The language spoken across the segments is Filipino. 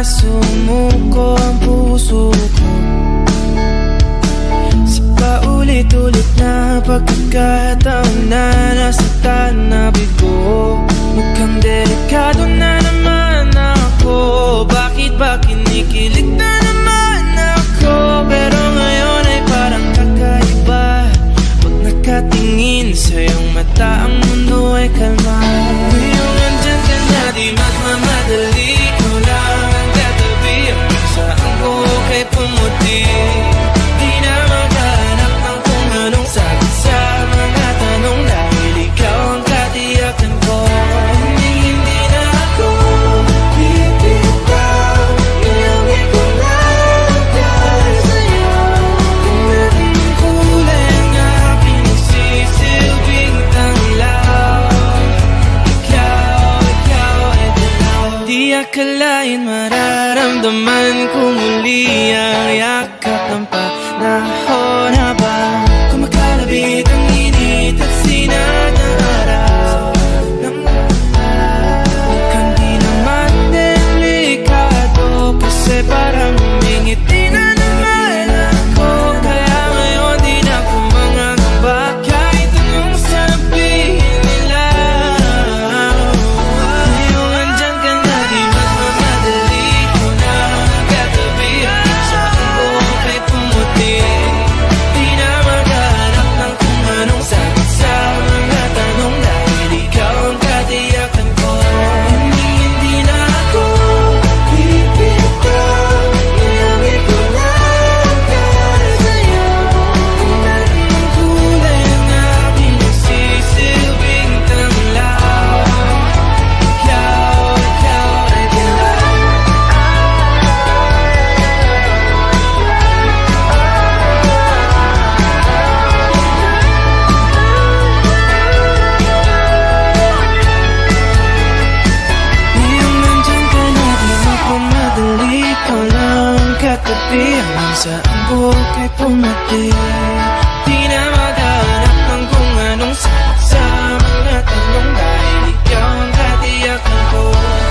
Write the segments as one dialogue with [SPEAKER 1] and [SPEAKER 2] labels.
[SPEAKER 1] na sumuko ang puso ko sa paulit-ulit na pagkakataon na nasaktan na bigo. Mukhang delikado na naman ako. Bakit ba kinikilig na naman ako? Pero ngayon ay parang kakaiba. Pag nakatingin sa iyong mata, ang mundo ay kalma. Ngayong andyan ka na, di magmamadali. Ikaw lang ang katabi. Saan ko kay pumuti? Di na maghanap ng kung anong sagot sa mga tanong, dahil ikaw ang katiyakan ko. Hindi na ako bibitaw. Iuwi ko lang dahil sa'yo. Kung anong kulay ang aking nagsisilbing tanglaw, ikaw ay dilaw. Di akalain mararamdaman ko muli ang yakap ng panahon habang kumakalabit ang init at sinag ng araw ng mukhang di naman delikado, kasi parang humingiti na naman ako. Kaya ngayon di na ako mangangamba kahit anong sabihin nila. Ngayong andyan ka na, di magmamadali. Ikaw na ang katabi. Saan ko kay pumuti? Di na maghanap ng kung anong sagot sa mga tanong, dahil ikaw ang katiyakan ko. Hindi na ako bibitaw. Iuwi ko lang dahil sa'yo. Kung anong kulay ang aking nagsisilbing tanglaw, ikaw ay dilaw. Ngayong nandyan ka na, di magmamadali. Ikaw lang ang katabi. Hanggang saan buhok ay pumati. Di na maghanap ng kung anong sagot sa mga tanong, dahil ikaw ang katiyakan ko.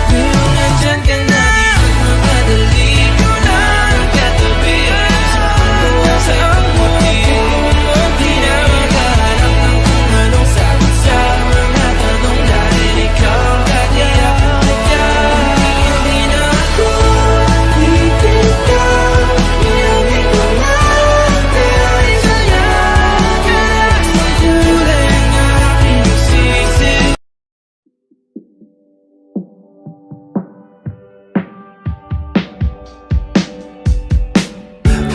[SPEAKER 1] Ngayong nandyan ka na, di magmamadali. Ikaw lang ang katabi. Hanggang saan buhok ay pumati. Di na maghanap ng kung anong sagot sa mga tanong, dahil ikaw ang katiyakan ko. Hindi na ako bibitaw. Iuwi ko lang dahil sa'yo. Ang kulay ang aking nagsisilbing.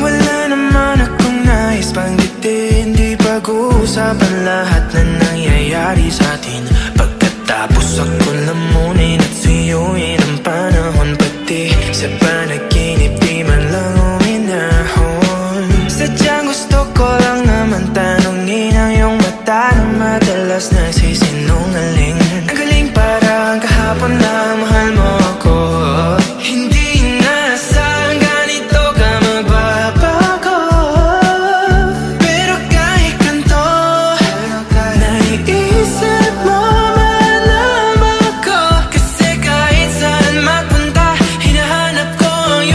[SPEAKER 1] Wala naman akong nais banggitin. Di pag-uusapan lahat na nangyayari sa atin. Pagkatapos ako lamunin at suyuin ang panahon, pati sa panaginip di man lang uminahon. Sadyang gusto ko lang naman tanungin ang iyong mata na madalas nagsisinungaling. Ang galing parang kahapon na mahal mo ako. Hindi inaasahan ganito ka magbabago. Pero kahit ganito, naiisip mo malaman ko. Kasi kahit saan magpunta, hinahanap ko ang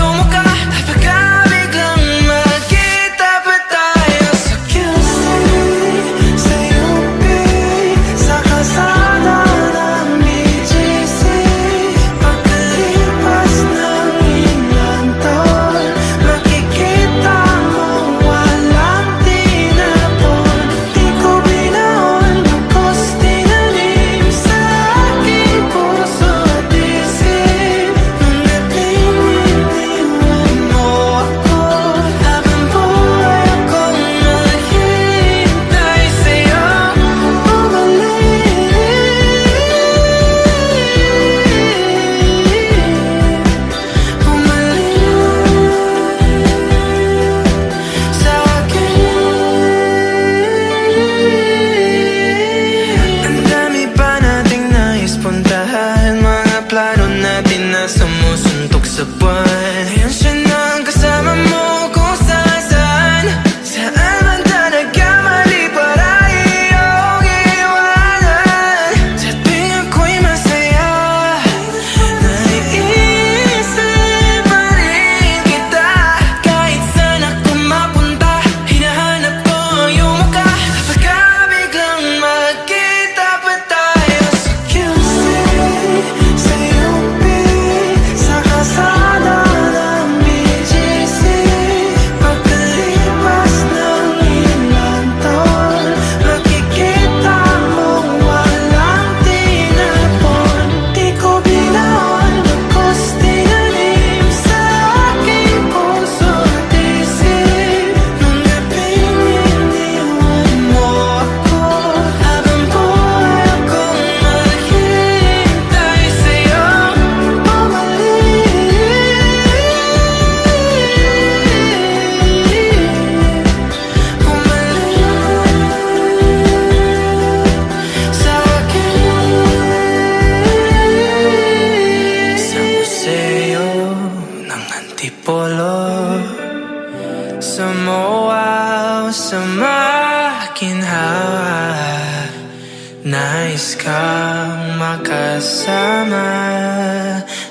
[SPEAKER 1] Nais kang makasama.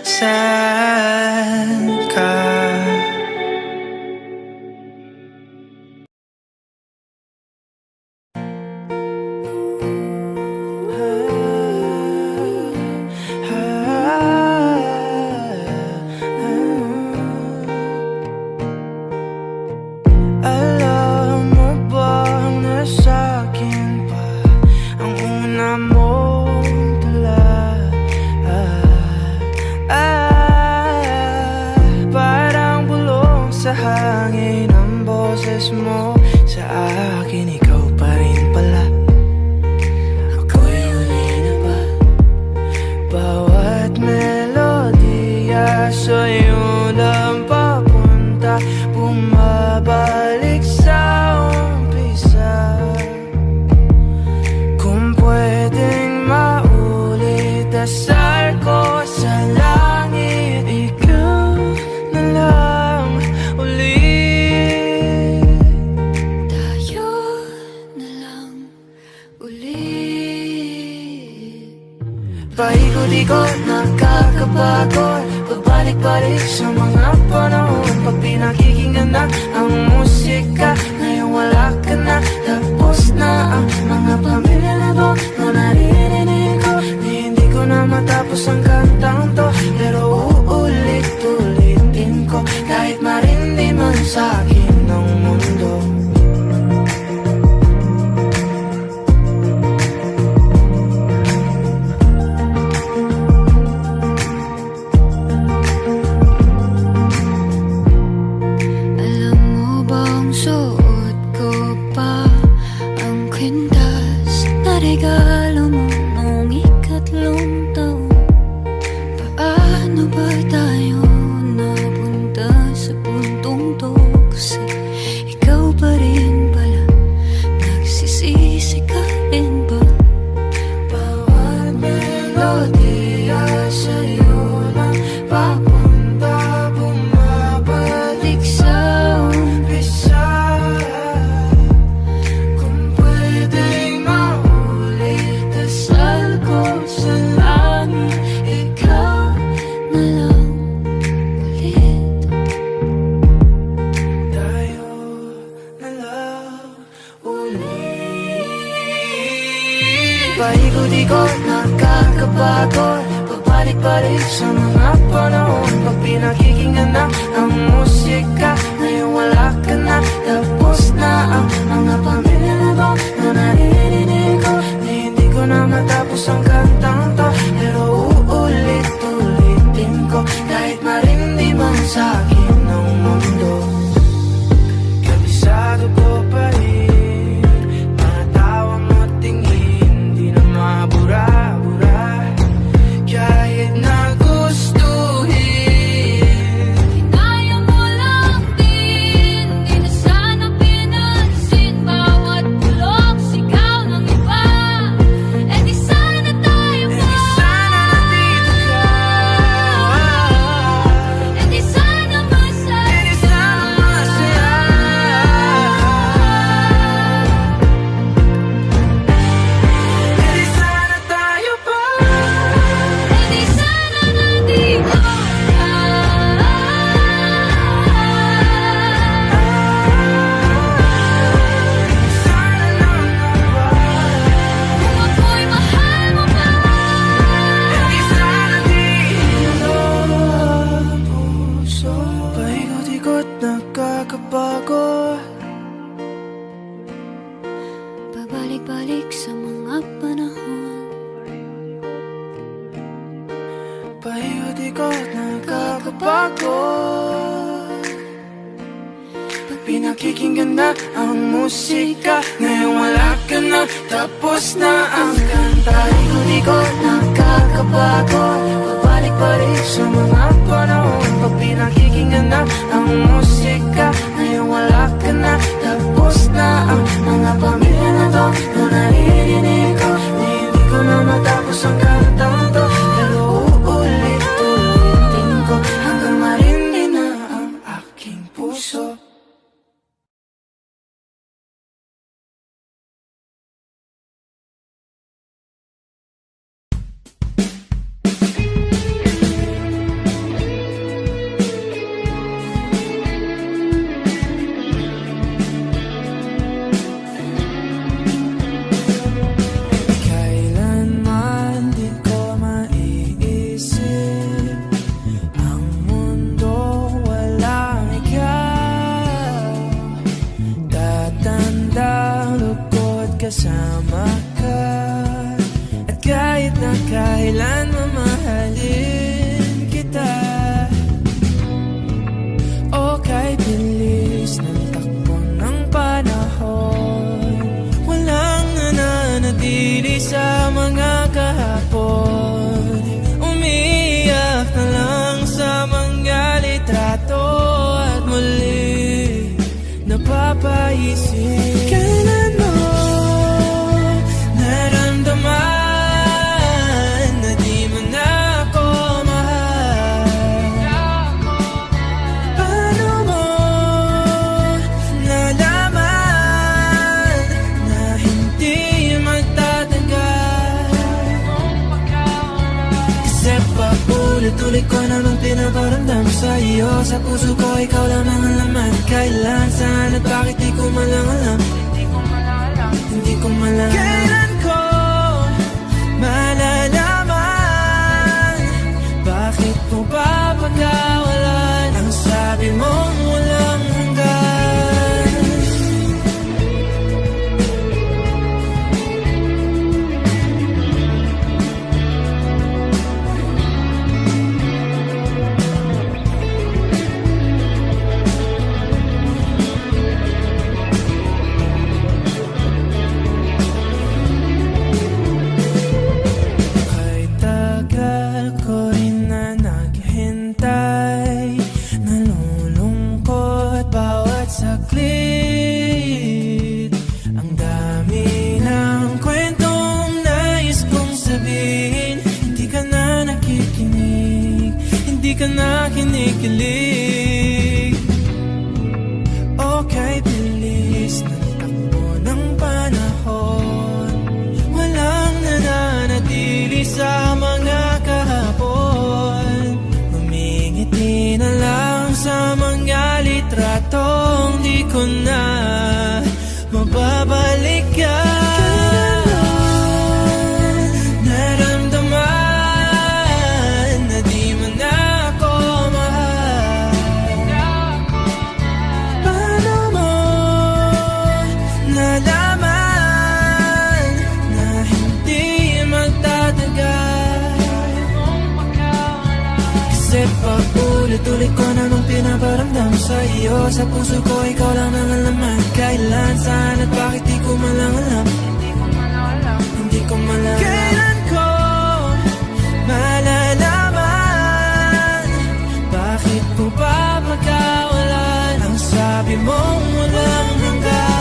[SPEAKER 1] Saan ka? Alam mo bang nasa'kin pa ang una mong tula? Parang bulong sa hangin ang boses mo. Sa akin ikaw pa rin pala. Ako'y huli na ba? Bawat melodiya sa'yo lang papunta, bumabalik sa umpisa. Kung pwedeng maulit, dasal ko sa langit, ikaw na lang ulit. Tayo na lang ulit. Paikot-ikot, nakakapagod, pabalik-balik sa mga panahon. Pag pinakikinggan na ang musika, ngayon wala ka na. Tapos na ang mga pamilya na doon na naririnig ko. Hindi ko na matapos ang kantang to, pero uulit-ulitin ko kahit marindi man sa'kin ng mundo.
[SPEAKER 2] Alam mo bang suot ko pa ang kwintas na regalo mo noong ikatlong taon? Paano ba tayo napunta sa puntong to? Kasi ikaw pa rin pala, nagsisisi ka rin ba?
[SPEAKER 1] Bawat melodiya sa'yo lang papunta, bumabalik sa umpisa. Kung pwedeng maulit, dasal ko sa langit,
[SPEAKER 2] Ikaw na lang ulit.
[SPEAKER 1] tayo na lang ulit. Paikot-ikot, nakakapagod, pabalik-balik sa mga panahon. Pag pinakikinggan na ang musika, ngayon wala ka na. Tapos na ang mga pamilya na doon na naririnig ko. Hindi ko na matapos ang kantang to, pero uulit-ulitin ko kahit marindi man sa'kin ng mundo. Kabisado ko pa rin mga tawa mo tingin, di na mabura-bura kahit na gustuhin.
[SPEAKER 2] Kinaya mo lang din, di na sana pinansin bawat bulong sigaw ng iba. Eh di sana tayo pa,
[SPEAKER 1] Sana nandito ka,
[SPEAKER 2] eh di sana masaya.
[SPEAKER 1] di sana masaya. Di sana tayo pa,
[SPEAKER 2] Eh di sana nandito ka.
[SPEAKER 1] sana lang naman.
[SPEAKER 2] Kung ako'y mahal mo pa,
[SPEAKER 1] Di sana dito ang puso. Paikot-ikot, nakakapagod.
[SPEAKER 2] pabalik-balik sa mga panahon.
[SPEAKER 1] Paikot-ikot, nakakapagod. Pag pinakikinggan na ang musika, ngayon wala ka na. Tapos na ang kanta. Paikot-ikot, nakakapagod, pabalik-balik sa mga panahon. Pag pinakikinggan na ang musika, ngayon wala ka na. Tapos na ang mga pamilya na doon na naririnig ko. Hindi ko na matapos ang kantang to, pero uulit-ulitin ko hanggang marindi na ang aking puso. na kailan mamahalin kita. O kay bilis ng takbo ng panahon, walang nananatili sa mga kahapon. Umiiyak na lang sa mga litrato at muli napapaisip, kailan mo naramdaman na di mo na ako mahal? Paano mo nalaman na hindi magtatagal? Kasi paulit-ulit ko namang pinaparamdam sa iyo. Sa puso ko ikaw lamang ang laman. Kailan, saan at bakit di ko malang alam. Hindi ko malang kailan ko malalaman. Bakit mo ba pagkawalan ang sabi mong walang hanggan? Ka na kinikilig. Okay, bilis ng takbo ng panahon, walang nananatili sa mga kahapon. Humingiti na lang sa mga litratong di ko na mababalikan. Paulit-ulit ko namang pinaparamdam sa iyo. Sa puso ko ikaw lamang ang laman. Kailan, saan at bakit di ko malang alam. Hindi ko malang kailan ko malalaman. Bakit mo ba pagkawalan ang sabi mong walang hanggan?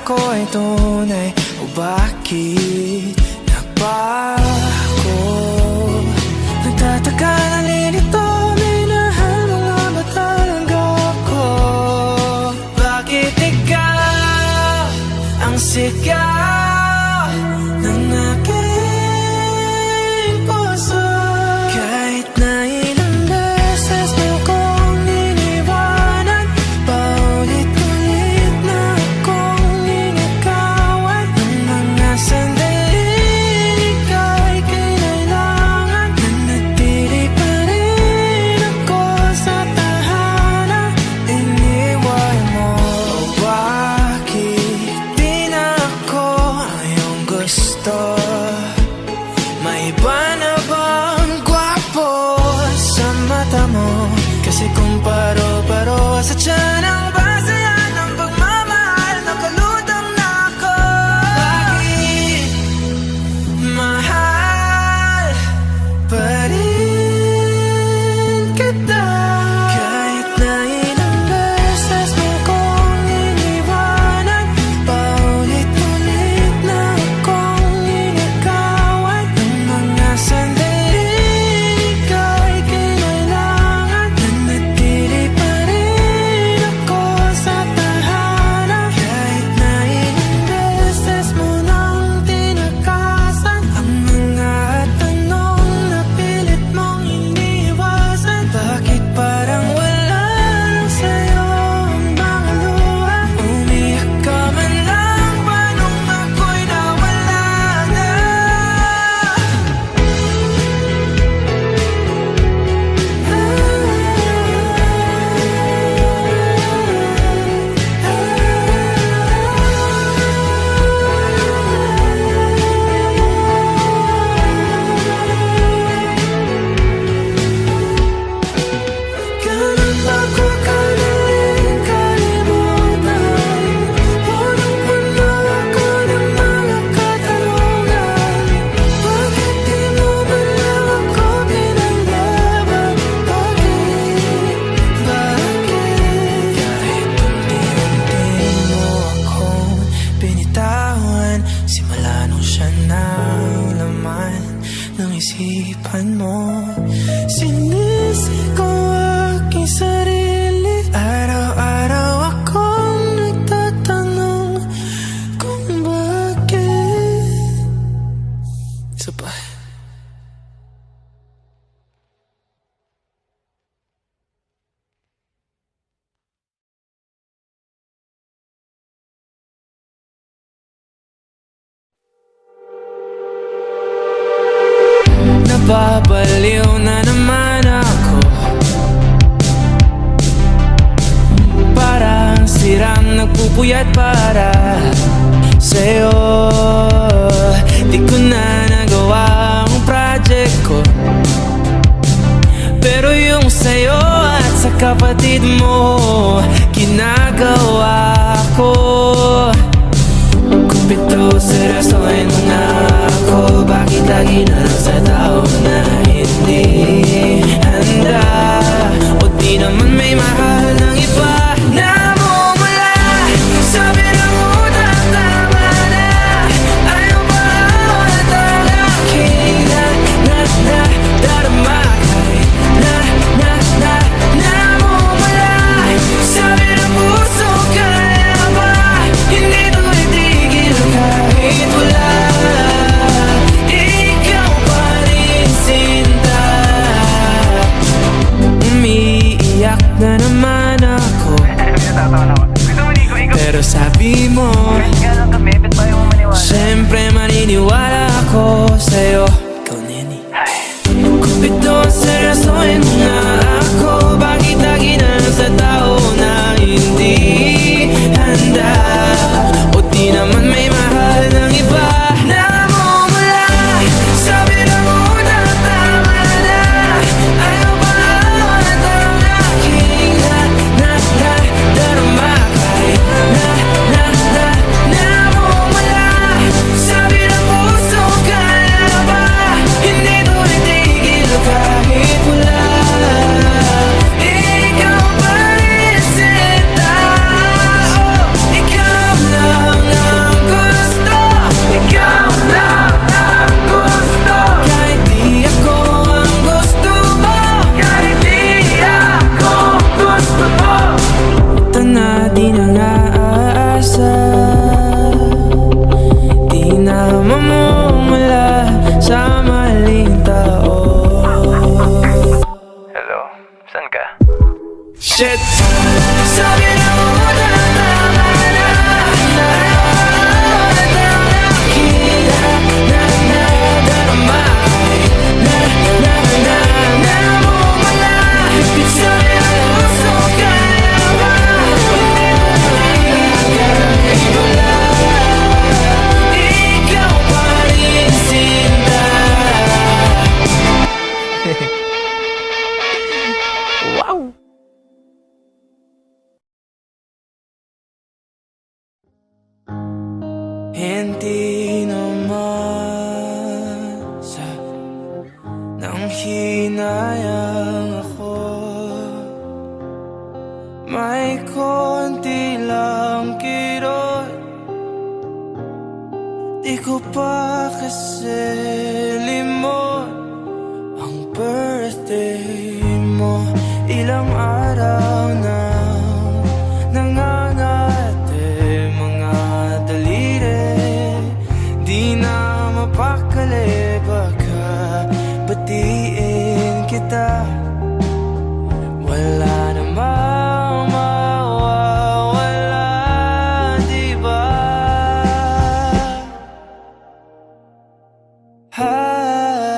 [SPEAKER 1] Ko ay tunay o bakit nagbago? Nagtataka na lilito, minahal mo nga ba talaga ako? Bakit ikaw ang sigaw ng aking puso? Kahit na ilang beses mo kong iniwanan, paulit-ulit na ko siya ng laman ng isipan mo. Sinisi ko aking sarili, araw-araw akong nagtatanong kung bakit. Isa pa. Nababaliw na naman ako, parang sirang nagpupuyat para sa'yo. Di ko na nagawa ang project ko, pero yung sa'yo at sa kapatid mo ginagawa ko. Kumpito, seryosohin mo na ako. Bakit lagi na lang sa tao na hindi handa? O di naman may mahal ng iba na mumula. Sabi ng utang tama na, ayaw ba ulit ang aking darama? Namumula. Sabi ng puso, kaya ba hindi ito itigil kahit wala? Ikaw pa rin, sinta. Umiiyak na naman ako, pero sabi mo siyempre maniniwala ako sa'yo. Ikaw, Neni. Kumpito, seryosohin mo nga ako. Bakit lagi na lang sa tao na hindi handa? O di naman may mahal ng iba na mumula. Sabi ng unang tama na, ayaw ba ulit ang aking darama? Kahit namumula. Sabi ng puso, kaya ba hindi ito itigil kahit wala? Ikaw pa rin, sinta. Oh, ikaw lang ang gusto. Ikaw lang ang gusto. Kahit di ako ang gusto mo. Kahit di ako gusto mo. Ito na di na naasa, di na mamumula sa maling tao.
[SPEAKER 3] Hello, saan ka?
[SPEAKER 1] Shit! Sabi na una tama na, ulit ang aking darama. Namumula. Sabi ng puso, kaya ba kahit wala? Ikaw pa rin, sinta. Wow! Hindi naman sa nang hinayang ako, may konti lang kirot. Di ko pa kasi limot ang birthday mo. Ilang araw na nangangate mga daliri, di na mapakali. Baka batiin kita, wala namang mawawala, di ba?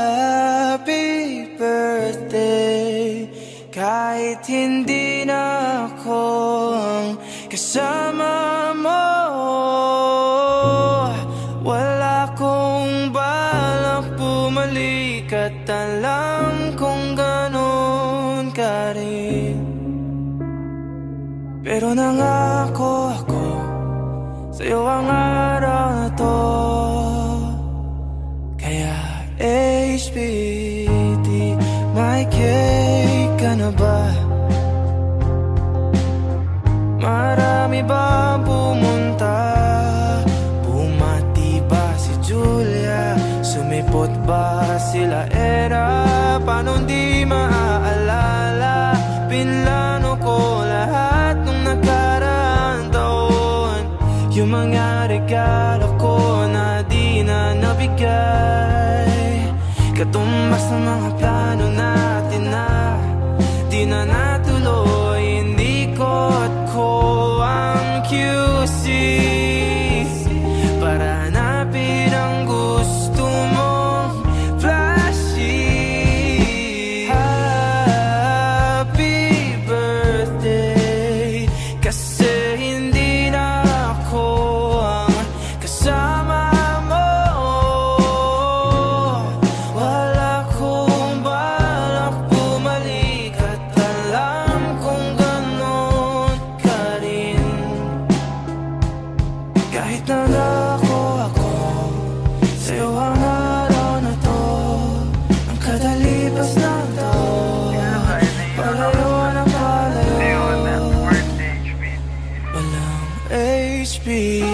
[SPEAKER 1] Happy birthday. Kahit hindi na ako ang kasama mo, wala kong balak bumalik at alam kong ganun ka rin. Pero nangako ako sa'yo ang araw na to, kaya HBD, may cake ka na ba? Marami ba pumunta? Bumati ba si Julie? Sumipot ba sila era? Paano di maaalala? Pinlano ko lahat nung nakaraang taon. Yung mga regalo ko na di na nabigay, katumbas ng mga plano natin na di na natuloy. Hindi ko ang QC para hanapin ang gusto mong flashy. Happy birthday, kasi hindi na ako ang kasama mo. Wala akong balak bumalik at alam kong ganon ka rin. Kahit nangako ako sa'yo ang araw na to, ang kadalipas ng taon, palayo na palayo. Walang HBD.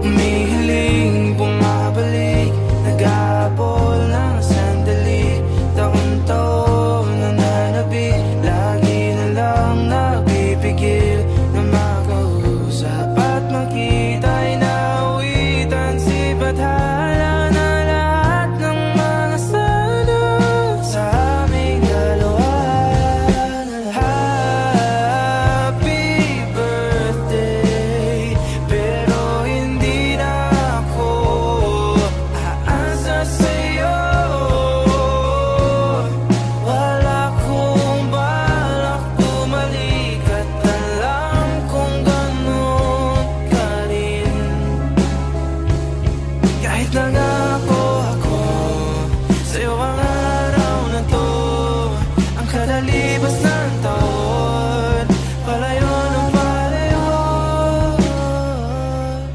[SPEAKER 1] Umihiling, bumabalik, nag-aabol ng sandali. Taon-taon nananabik, lagi na lang nagpipigil na makausap at makita'y nawitan. Sibathala na lahat ng mga sana sa aming dalawa. Happy birthday, pero hindi na ako aasa sa'yo. Wala akong balak bumalik at alam kong ganon ka rin. Kahit nangako ako sa'yo ang araw na to, ang kadalipas ng taon, palayo ng palayo.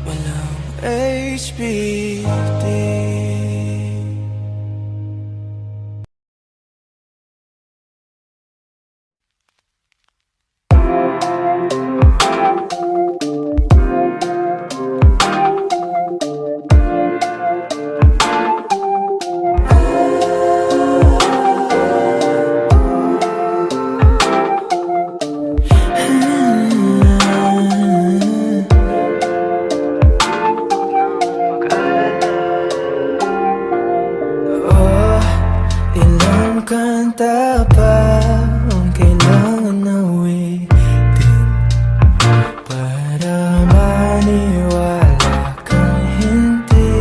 [SPEAKER 1] Walang HBD. Oh, ilang kanta pa ang kailangan awitin para maniwala kang hindi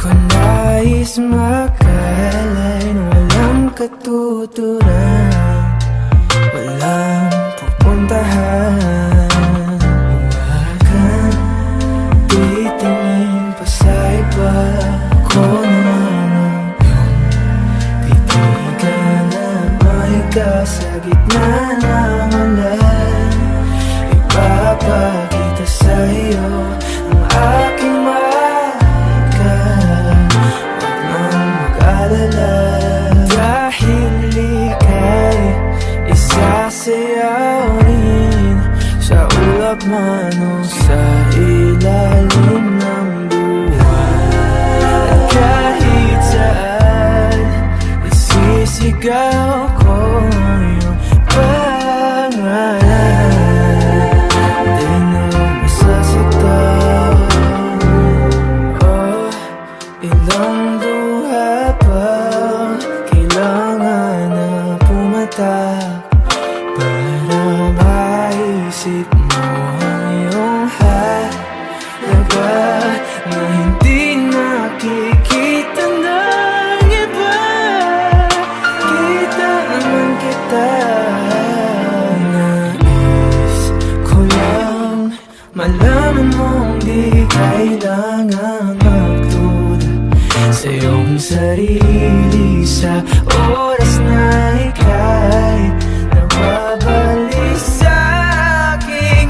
[SPEAKER 1] ko nais makalay na walang katuturan, walang pupuntahan. Huwag kang titingin pa sa iba, ko naman titigan na mahiga sa gitna ng ulan. Ipapakita sa'yo ang aking mahal. Huwag nang mag-alala, dahil ika'y isasayaw rin sa ulap man o sa ilalim ng buwan. At kahit saan isisigaw ko ang iyong pangalan, di na masasaktan. Oh, ilang luha pa kailangan na pumatak para maisip mo ang iyong halaga na hindi nakikita ng iba. Kita naman kita, nais ko lang malaman mong di kailangan magduda sa iyong sarili sa oras na ika'y nababalik sa aking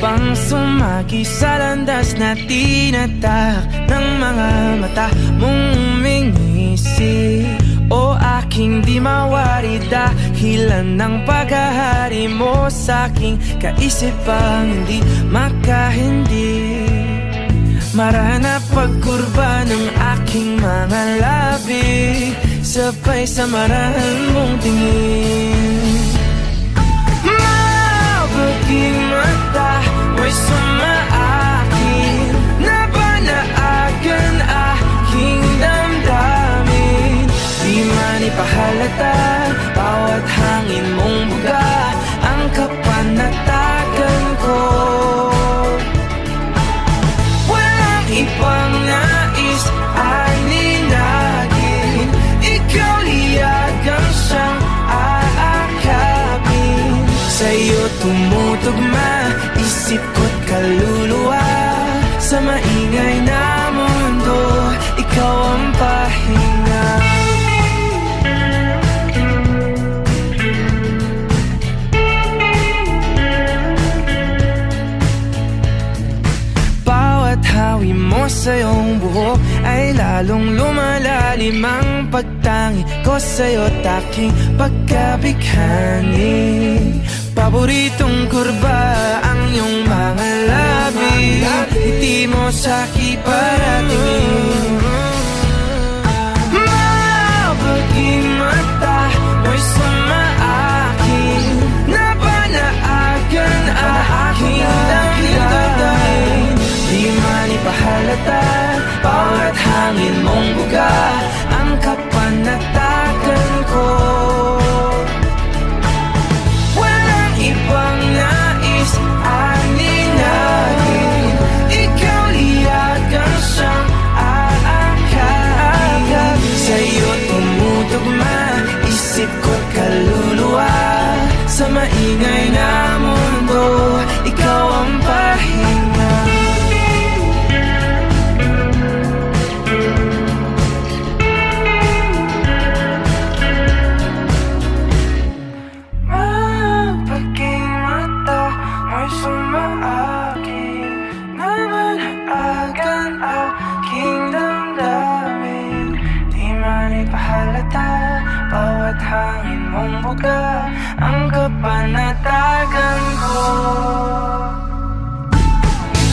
[SPEAKER 1] pang sumagi sa landas na tinatak ng mga mata mong umingisi. O aking di mawari dahilan ng paghahari mo sa'king kaisipang hindi makahindi. Marana pagkurba ng aking mga labi, sabay sa marahan mong tingin. Mabaging mata, may sumaakin na banaagan aking damdamin. Di man ipahalata, bawat hangin mong buga ang kapanatagan ko. Walang ibang nais aninagin, ikaw liyagang siyang aakapin. Sa'yo tumutugma isip ko't kaluluwa, sa maingay na mundo ikaw ang pahinga. Hawi mo sa iyong buhok ay lalong lumalalim ang pagtangi ko sa'yo't aking pagkabighani. Paboritong kurba ang iyong mga labi, ngiti mo sa'ki paratingin. Mabaging mata, mo'y sumaakin na banaagan aking damdamin. Di man ipahalata, bawat hangin mong buga ang kapanatagan ko. Walang ibang nais aninagin, ikaw liyagang siyang aakapin. Sa'yo tumutugma isip ko't kaluluwa, sa maingay na mundo ikaw ang pahinga. Bawat hangin mong buga ang kapanatagan ko.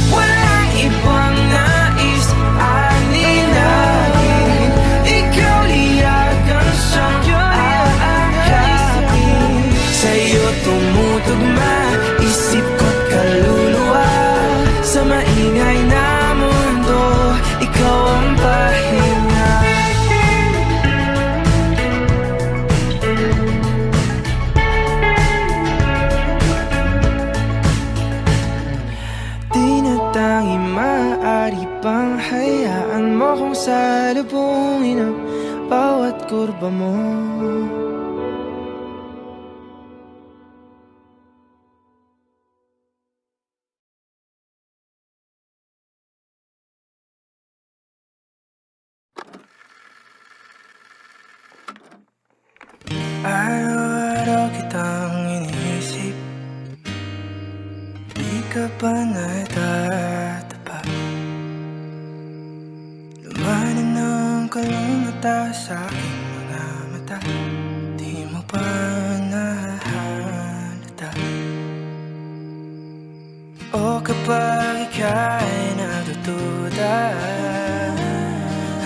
[SPEAKER 1] Walang ibang nais aninagin, ikaw liyagang siyang aakapin. Sa'yo tumutugma isip ko't kaluluwa, sa maingay na mundo ikaw ang pahinga. Maaari bang hayaan mo kung salubungin ang bawat kurba mo? Araw-araw kitang iniisip, di ka ba natatapa? Lumanan ng kalungata sa aking mga mata, di mo pa nahalata. O kapag ika'y natutuda,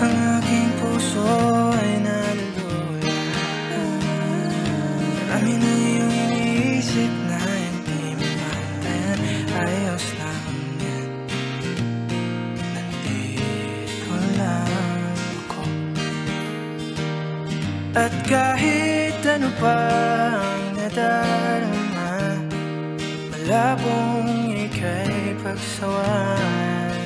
[SPEAKER 1] ang aking puso ay nalulula. Marami na iyong iniisip na hindi mo pantayan, ayos lang yan. Nandito lang ako, at kahit ano pa ang nadarama, malabong ika'y pagsawan.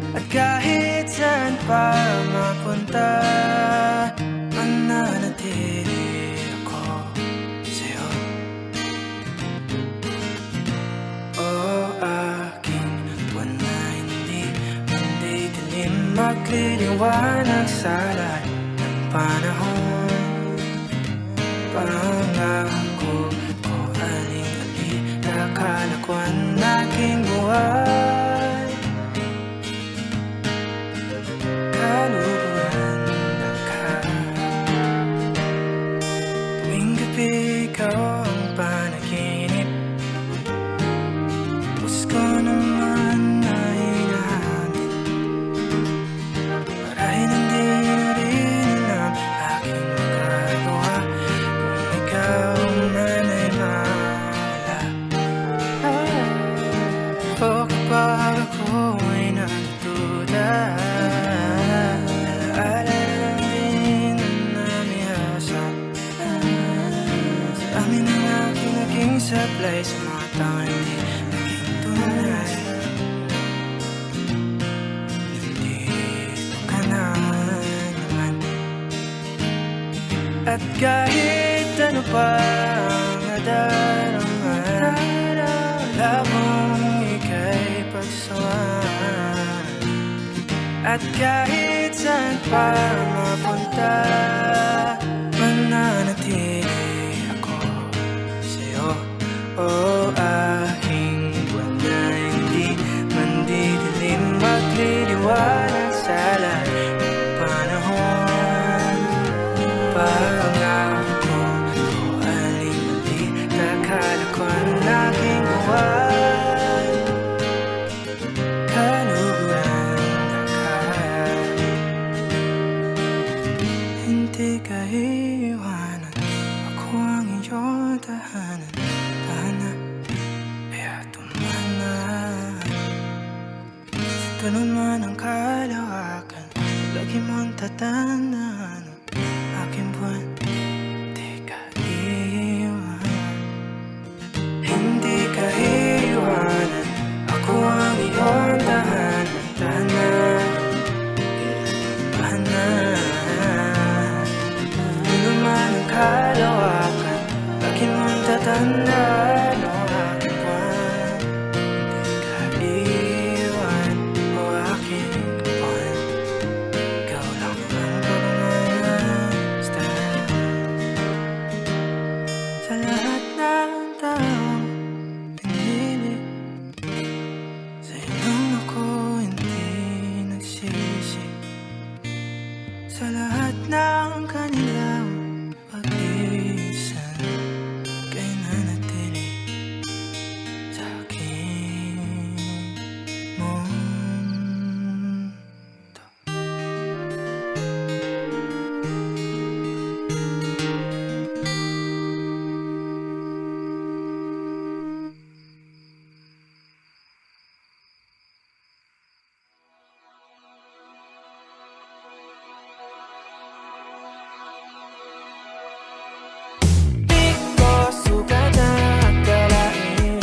[SPEAKER 1] At kahit saan pa mapunta, mananatili ako sa'yo. O aking buwan na hindi dilim, magliliwanag sa lahat ng panahon. Pangako ko, aling-alita, kalakwan na sablay sa mga taong hindi naging tunay. Nandito ka na naman. At kahit ano pa ang nadarama, wala mong ika'y pagsawan. At kahit saan pa mapunta, mananatili ako sa'yo. O aking buwan na hindi mandidilim, magliliwanag sa lahat ng panahon. Pangako ko aling-mali, nakala ko ang aking buwan. Kaluguran na kaya, hindi ka iiwanan. Ako ang iyong tahanan, tahanan, kaya tumanan. Sa tulong man ang kalawakan, lagi mong tatandaan. Aking buwan, di ka iiwanan. Hindi ka iiwanan. Ako ang iyong tahanan, tahanan, tahanan. Ano man ang kalawakan, lagi mong tatandaan. O aking buwan, di ka iiwan. O aking buwan, ikaw lang ang pagmamahal. Sa lahat ng taong pinili, sa'yo lang ako hindi nagsisi. Sa lahat ng kanilang pag-iisan, kay nanatili sa aking mundo. Di ko sukat na akalain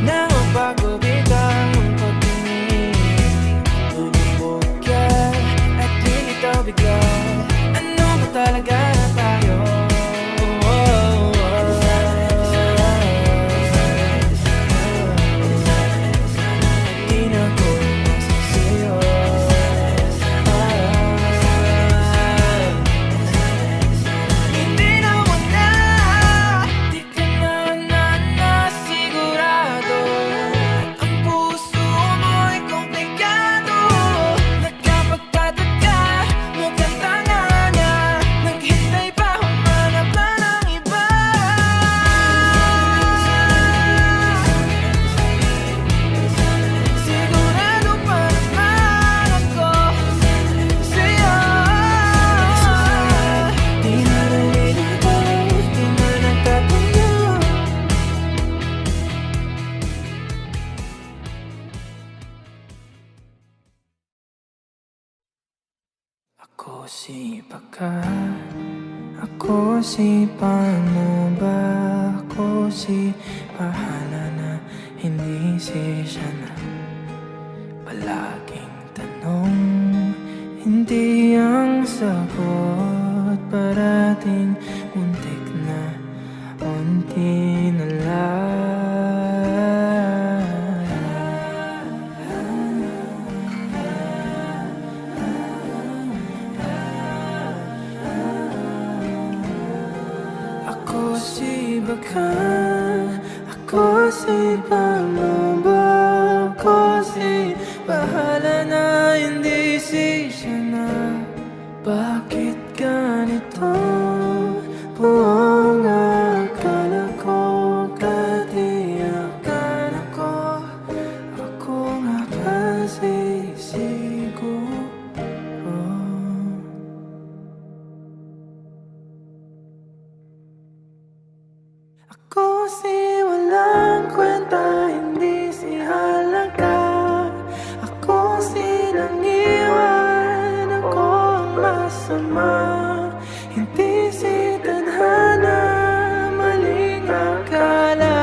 [SPEAKER 1] na magbago biglang ang pagtingin. Lulubog ka at lilitaw bigla. Ano ba talaga tayo? Di na ko masisiyo. Hindi na wala, di ka na sigurado. Ang puso mo'y komplikado. Nagkapagtataka, mukhang tanga na. Naghintay pa, humanap na ng iba. Sigurado pa naman ako sa'yo. Di na nalilito, di na nagtatanyo. Ako si Baka, ako si paano ba? Ako si bahala na, hindi si siya na. Palaging tanong, hindi ang sagot. Parating muntik na, unti na lang. Ako si Baka, ako si paano ba? Ako si bahala na, hindi si siya na. Bakit ganito? Buong akala ko, katiyakan ako. Ako nga ba sisiguro? Ako si walang kwenta, hindi si halaga. Ako si nangiwan, ako ang masama. Hindi si tadhana, maling akala.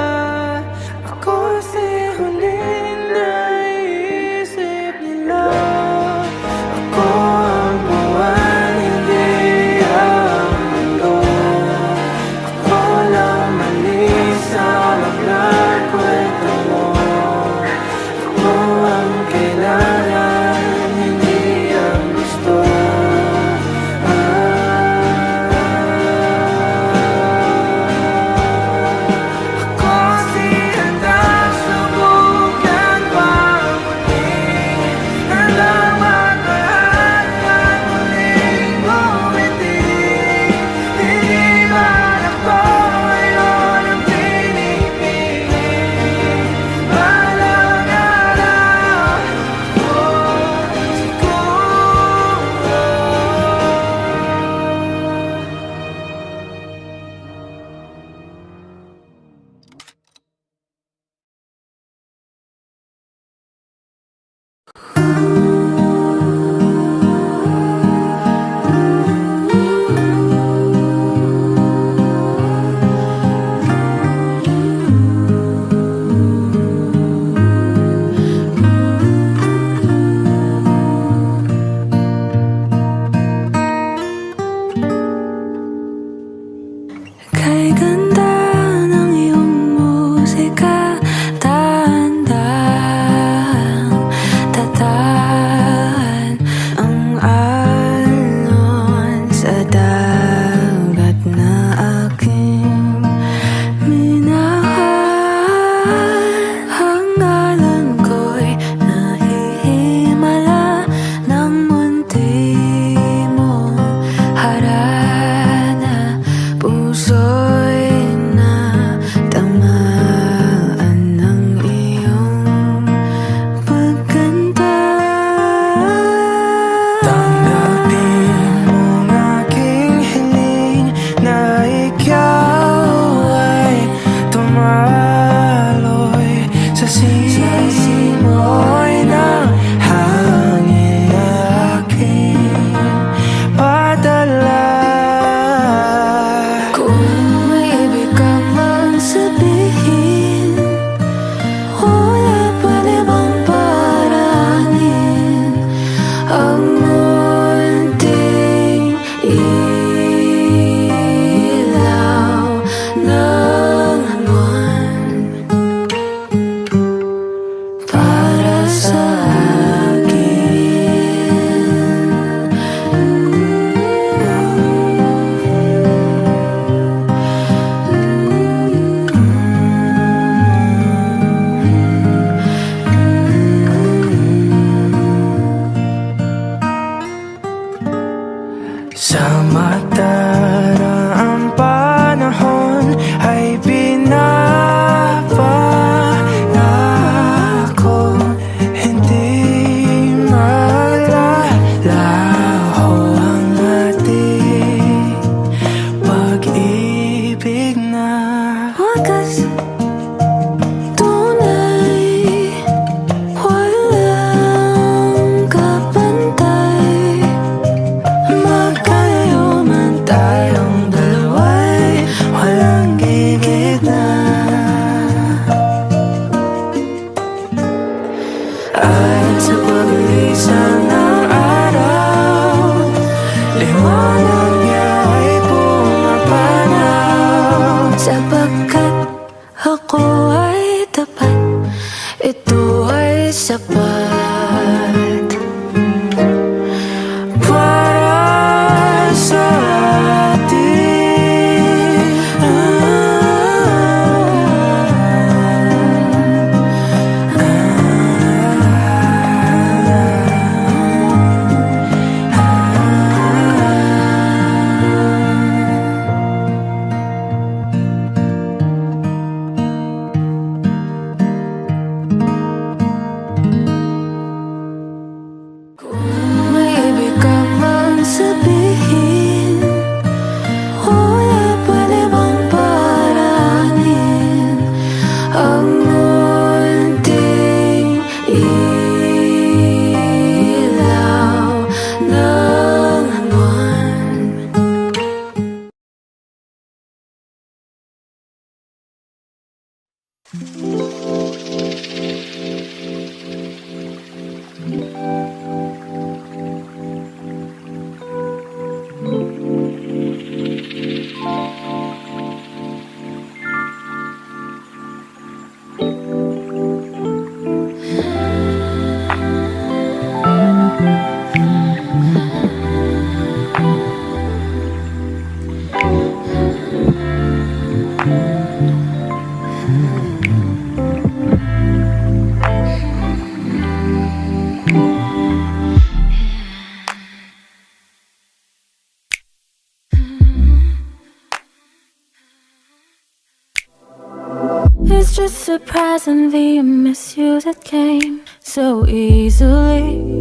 [SPEAKER 2] It's just surprisingly a miss you that came so easily.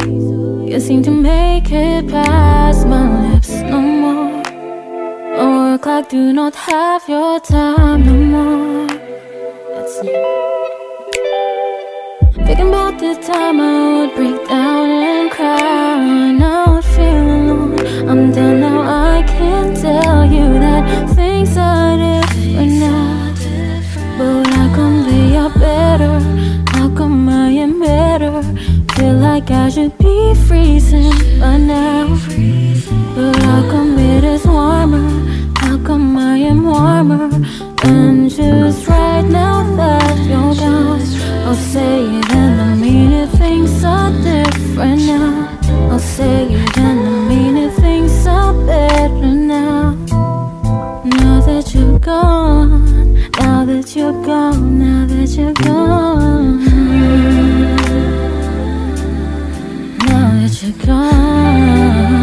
[SPEAKER 2] You seem to make it past my lips no more. Or clock do not have your time no more. That's you. Thinking about the time I would break down and cry. Now I feel alone. I'm done now, I can't tell you that things are different now. But how come they are better? How come I am better? Feel like I should be freezing by now. But how come it is warmer? How come I am warmer? And just right now that you're gone, I'll say it and I mean it, things are different now. I'll say it and I mean it, things are better now. Now that you're gone, now that you're gone, now that you're gone, now that you're gone,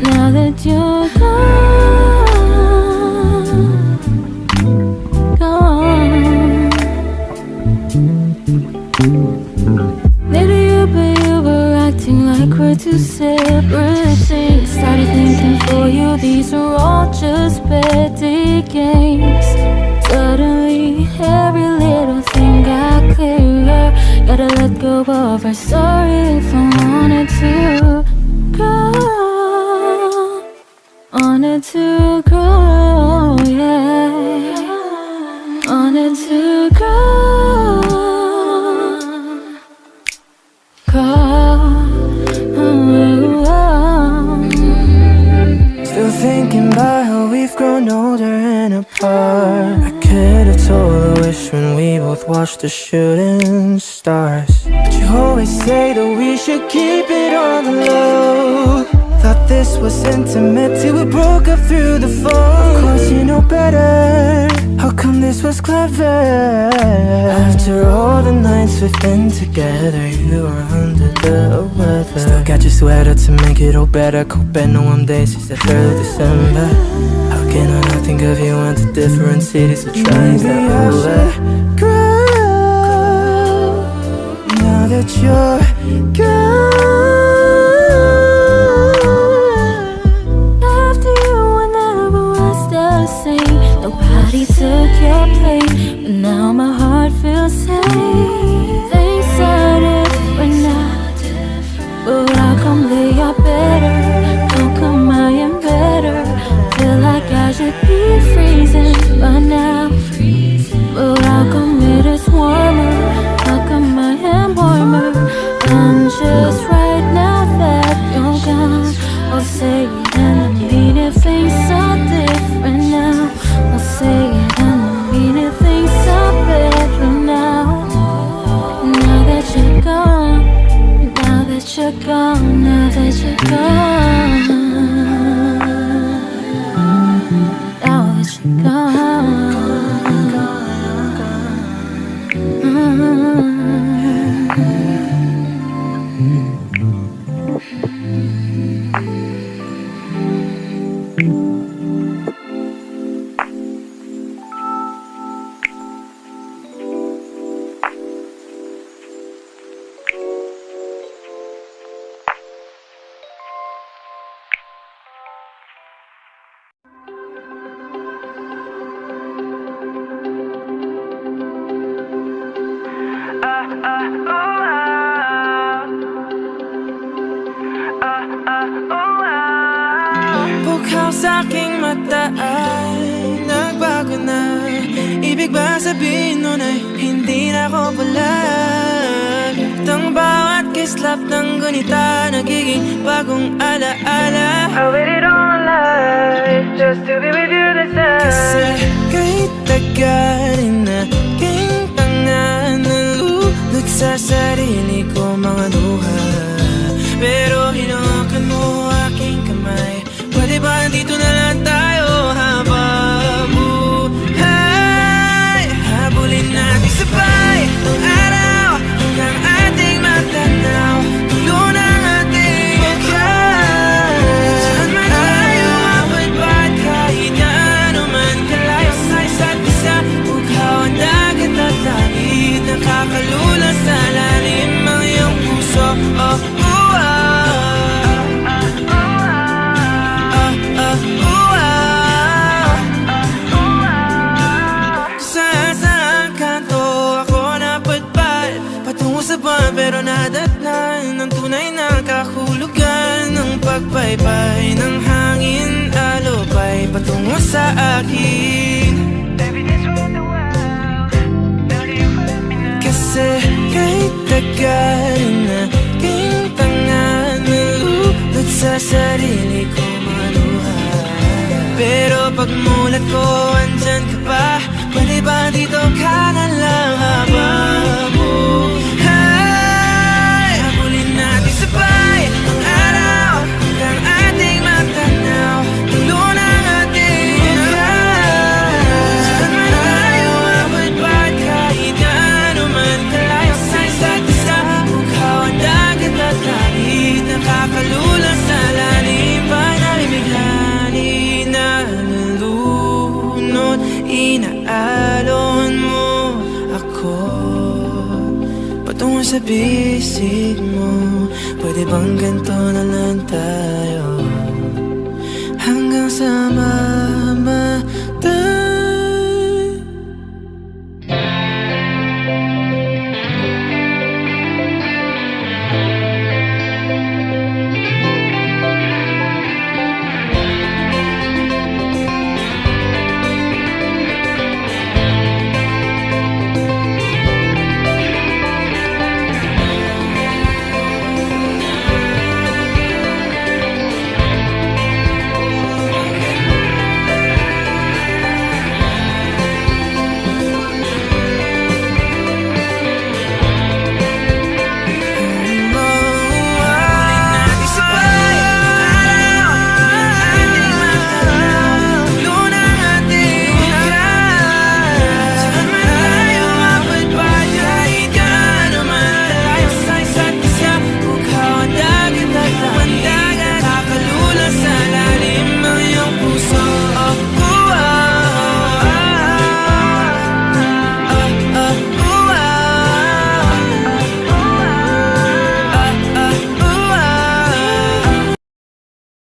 [SPEAKER 2] now that you're gone. Maybe you were acting like we're two separate things. Started thinking for you, these are all just petty games. Suddenly, every little thing got clearer. Gotta let go of our story if I wanted to grow. Wanted to grow, yeah. Wanted to grow.
[SPEAKER 1] Still thinking about how we've grown older and apart. I could have told a wish when we both watched the shooting stars. But you always say that we should keep it on the low. Thought this was intimate till we broke up through the phone. Of course you know better. How come this was clever? After all the nights we've been together, you were under the weather. Still got your sweater to make it all better. Coping on days since the 3rd of December. How can I not think of you into different cities? So try and step over. Grow. Now that you're gone.
[SPEAKER 2] Nobody took your place, but now my heart feels safe. Things are different now, but how come they are better? How come I am better? Feel like I should be freezing by now, but how come it is warmer? How come I am warmer? And just right now that you're gone, I'll say it and I mean it, things are different now. I'll say it and I mean it, things are better now. Now that you're gone, now that you're gone, now that you're gone, now that you're gone.
[SPEAKER 1] Bukhaw sa aking mata ay nagbago na. Ibig ibig ba sabihin nun ay hindi na ako palag? At ang bawat kislap ng gunita nagiging bagong alaala. I waited all my life just to be with you this time. Kasi kahit tagalin na king tanga, nalulot sa sarili ko mga luha. Pero hinawakan mo aking kamay. Pwede ba dito na lang tayo habang buhay? Habulin natin sabay ang araw hanggang ating matanaw. Tulo ng ating buhay. Saan man tayo abot ba't kahit na ano man kalayo sa isa't isa. Bughaw ang dagat at langit, nakakalula sa lalim ang iyong puso. Oh, pero nadatnan ng tunay na kahulugan ng pagpaypay ng hangin, alupay patungo sa akin. Kasi kahit tagalin na king tanga, nalulot sa sarili ko maluha. Pero pag mulat ko, andyan ka pa. Pwede ba dito ka na lang habang inaalon mo ako patungo sa bisig mo. Pwede bang ganito na lang tayo hanggang sa